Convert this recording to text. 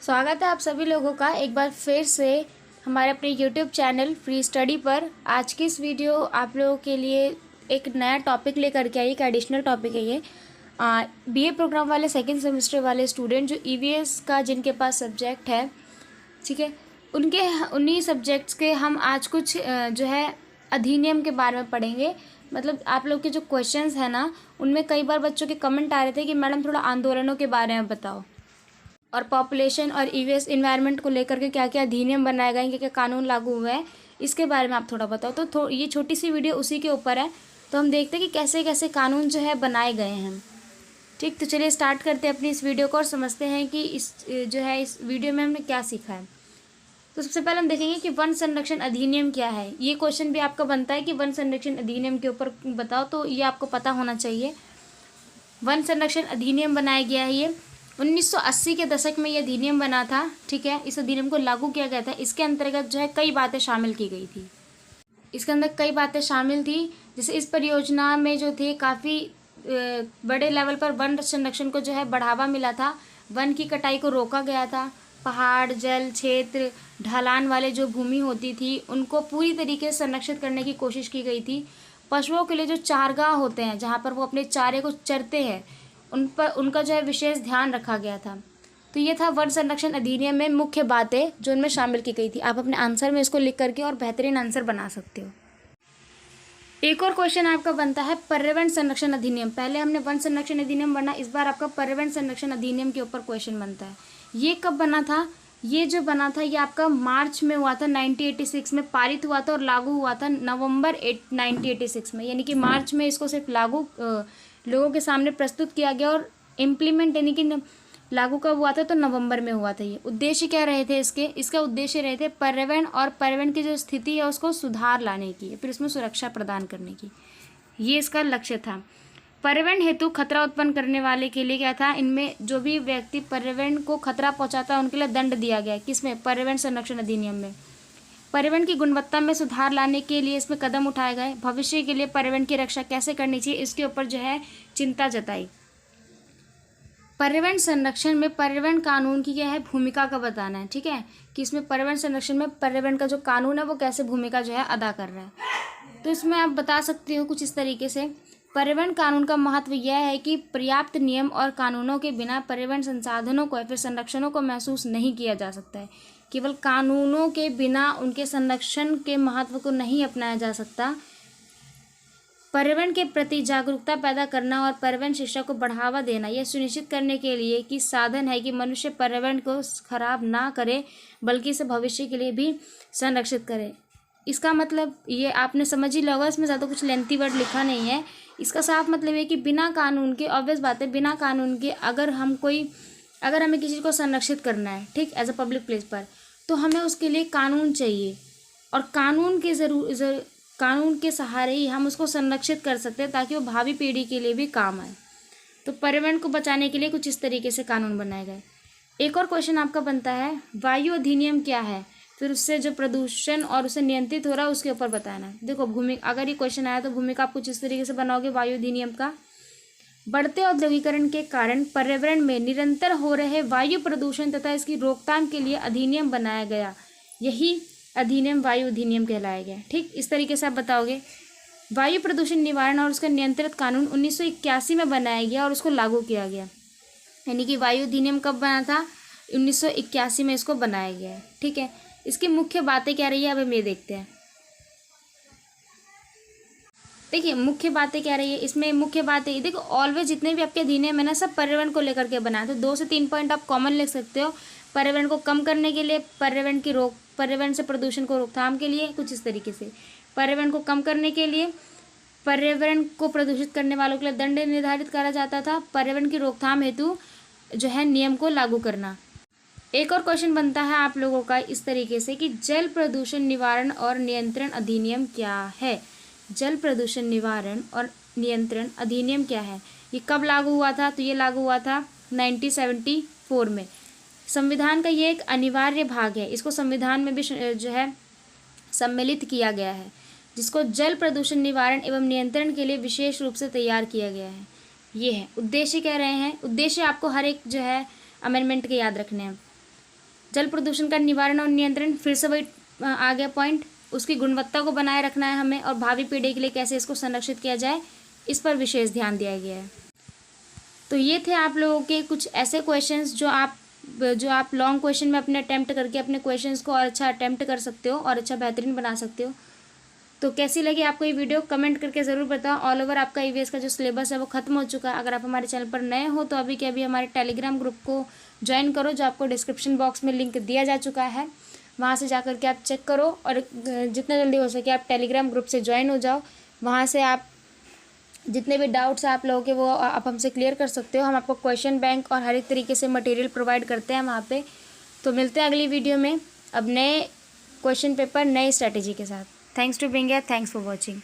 स्वागत है आप सभी लोगों का एक बार फिर से हमारे अपने YouTube चैनल फ्री स्टडी पर। आज की इस वीडियो आप लोगों के लिए एक नया टॉपिक लेकर के आई। एक एडिशनल टॉपिक है ये। बीए प्रोग्राम वाले सेकंड सेमेस्टर वाले स्टूडेंट जो ईवीएस का जिनके पास सब्जेक्ट है, ठीक है, उनके उन्हीं सब्जेक्ट्स के हम आज कुछ जो है अधिनियम के बारे में पढ़ेंगे। मतलब आप लोग के जो क्वेश्चंस है ना, उनमें कई बार बच्चों के कमेंट आ रहे थे कि मैडम थोड़ा आंदोलनों के बारे में बताओ और पॉपुलेशन और ईवीएस इन्वायरमेंट को लेकर के क्या क्या अधिनियम बनाए गए, क्या क्या कानून लागू हुए हैं, इसके बारे में आप थोड़ा बताओ। तो ये छोटी सी वीडियो उसी के ऊपर है। तो हम देखते हैं कि कैसे कैसे कानून जो है बनाए गए हैं। ठीक, तो चलिए स्टार्ट करते हैं अपनी इस वीडियो को और समझते हैं कि इस वीडियो में हमने क्या सीखा है। तो सबसे पहले हम देखेंगे कि वन संरक्षण अधिनियम क्या है। ये क्वेश्चन भी आपका बनता है कि वन संरक्षण अधिनियम के ऊपर बताओ, तो ये आपको पता होना चाहिए। वन संरक्षण अधिनियम बनाया गया है ये 1980 के दशक में ये अधिनियम बना था। ठीक है, इस अधिनियम को लागू किया गया था। इसके अंतर्गत जो है कई बातें शामिल की गई थी। इसके अंदर कई बातें शामिल थी, जैसे इस परियोजना में जो थे काफ़ी बड़े लेवल पर वन संरक्षण को जो है बढ़ावा मिला था। वन की कटाई को रोका गया था। पहाड़, जल क्षेत्र, ढलान वाले जो भूमि होती थी उनको पूरी तरीके से संरक्षित करने की कोशिश की गई थी। पशुओं के लिए जो चारगाह होते हैं, जहाँ पर वो अपने चारे को चरते हैं, उनका जो है विशेष ध्यान रखा गया था। तो ये था वन संरक्षण अधिनियम में मुख्य बातें जो इनमें शामिल की गई थी। आप अपने आंसर में इसको लिख करके और बेहतरीन आंसर बना सकते हो। एक और क्वेश्चन आपका बनता है पर्यावरण संरक्षण अधिनियम। पहले हमने वन संरक्षण अधिनियम बना, इस बार आपका पर्यावरण संरक्षण अधिनियम के ऊपर क्वेश्चन बनता है। ये कब बना था? ये जो बना था ये आपका मार्च में हुआ था, 1986 में पारित हुआ था और लागू हुआ था नवंबर 1986 में। यानी कि मार्च में इसको सिर्फ लागू लोगों के सामने प्रस्तुत किया गया और इम्प्लीमेंट यानी कि लागू कब हुआ था? तो नवंबर में हुआ था। ये उद्देश्य क्या रहे थे इसका उद्देश्य रहे थे पर्यावरण और पर्यावरण की जो स्थिति है उसको सुधार लाने की, फिर उसमें सुरक्षा प्रदान करने की, ये इसका लक्ष्य था। पर्यावरण हेतु खतरा उत्पन्न करने वाले के लिए क्या था? इनमें जो भी व्यक्ति पर्यावरण को खतरा पहुंचाता है उनके लिए दंड दिया गया। किसमें? पर्यावरण संरक्षण अधिनियम में। पर्यावरण की गुणवत्ता में सुधार लाने के लिए इसमें कदम उठाए गए। भविष्य के लिए पर्यावरण की रक्षा कैसे करनी चाहिए इसके ऊपर जो है चिंता जताई। पर्यावरण संरक्षण में पर्यावरण कानून की क्या है भूमिका का बताना है। ठीक है, कि इसमें पर्यावरण संरक्षण में पर्यावरण का जो कानून है वो कैसे भूमिका जो है अदा कर रहा है। तो इसमें आप बता सकते हो कुछ इस तरीके से, पर्यावरण कानून का महत्व यह है कि पर्याप्त नियम और कानूनों के बिना पर्यावरण संसाधनों को या फिर संरक्षणों को महसूस नहीं किया जा सकता है। केवल कानूनों के बिना उनके संरक्षण के महत्व को नहीं अपनाया जा सकता। पर्यावरण के प्रति जागरूकता पैदा करना और पर्यावरण शिक्षा को बढ़ावा देना यह सुनिश्चित करने के लिए कि साधन है कि मनुष्य पर्यावरण को खराब ना करे बल्कि इसे भविष्य के लिए भी संरक्षित करे। इसका मतलब ये आपने समझ ही लगा, इसमें ज़्यादा कुछ लेंथी वर्ड लिखा नहीं है। इसका साफ मतलब है कि बिना कानून के, ऑब्वियस बात है, बिना कानून के अगर हमें किसी को संरक्षित करना है, ठीक, एज अ पब्लिक प्लेस पर, तो हमें उसके लिए कानून चाहिए और कानून के सहारे ही हम उसको संरक्षित कर सकते हैं ताकि वो भावी पीढ़ी के लिए भी काम आए। तो पर्यावरण को बचाने के लिए कुछ इस तरीके से कानून बनाए गए। एक और क्वेश्चन आपका बनता है वायु अधिनियम क्या है, फिर उससे जो प्रदूषण और उसे नियंत्रित हो रहा है उसके ऊपर बताना है। देखो अगर ये क्वेश्चन आया तो भूमिका आप कुछ इस तरीके से बनाओगे वायु अधिनियम का। बढ़ते औद्योगिकरण के कारण पर्यावरण में निरंतर हो रहे वायु प्रदूषण तथा इसकी रोकथाम के लिए अधिनियम बनाया गया, यही अधिनियम वायु अधिनियम कहलाया गया। ठीक, इस तरीके से आप बताओगे। वायु प्रदूषण निवारण और उसका नियंत्रित कानून 1981 में बनाया गया और उसको लागू किया गया। यानी कि वायु अधिनियम कब बना था? 1981 में इसको बनाया गया है। ठीक है, इसकी मुख्य बातें क्या रही है अब हम ये देखते हैं। देखिए मुख्य बातें क्या रही है इसमें। मुख्य बातें देखो, ऑलवेज जितने भी आपके अधिनियम है ना, सब पर्यावरण को लेकर के बनाए। तो 2 से 3 पॉइंट आप कॉमन लिख सकते हो। पर्यावरण को कम करने के लिए, पर्यावरण से प्रदूषण को रोकथाम के लिए, कुछ इस तरीके से। पर्यावरण को कम करने के लिए पर्यावरण को प्रदूषित करने वालों के लिए दंड निर्धारित करा जाता था। पर्यावरण की रोकथाम हेतु जो है नियम को लागू करना। एक और क्वेश्चन बनता है आप लोगों का इस तरीके से कि जल प्रदूषण निवारण और नियंत्रण अधिनियम क्या है। जल प्रदूषण निवारण और नियंत्रण अधिनियम क्या है, ये कब लागू हुआ था? तो ये लागू हुआ था 1974 में। संविधान का ये एक अनिवार्य भाग है, इसको संविधान में भी जो है सम्मिलित किया गया है, जिसको जल प्रदूषण निवारण एवं नियंत्रण के लिए विशेष रूप से तैयार किया गया है। ये है उद्देश्य। कह रहे हैं उद्देश्य आपको हर एक जो है अमेंडमेंट के याद रखने हैं। जल प्रदूषण का निवारण और नियंत्रण, फिर से वही आ गया पॉइंट, उसकी गुणवत्ता को बनाए रखना है हमें और भावी पीढ़ी के लिए कैसे इसको संरक्षित किया जाए, इस पर विशेष ध्यान दिया गया है। तो ये थे आप लोगों के कुछ ऐसे क्वेश्चंस जो आप लॉन्ग क्वेश्चन में अपने अटेम्प्ट करके अपने क्वेश्चंस को और अच्छा अटेम्प्ट कर सकते हो और अच्छा बेहतरीन बना सकते हो। तो कैसी लगी आपको ये वीडियो कमेंट करके ज़रूर बताओ। ऑल ओवर आपका ईवीएस का जो सिलेबस है वो खत्म हो चुका है। अगर आप हमारे चैनल पर नए हो तो अभी के अभी हमारे टेलीग्राम ग्रुप को ज्वाइन करो, जो आपको डिस्क्रिप्शन बॉक्स में लिंक दिया जा चुका है। वहाँ से जाकर के आप चेक करो और जितना जल्दी हो सके आप टेलीग्राम ग्रुप से ज्वाइन हो जाओ। वहाँ से आप जितने भी डाउट्स आप लोगों के वो आप हमसे क्लियर कर सकते हो। हम आपको क्वेश्चन बैंक और हर एक तरीके से मटेरियल प्रोवाइड करते हैं वहाँ पे। तो मिलते हैं अगली वीडियो में अब नए क्वेश्चन पेपर नई स्ट्रैटेजी के साथ। Thanks to Bringia, thanks for watching.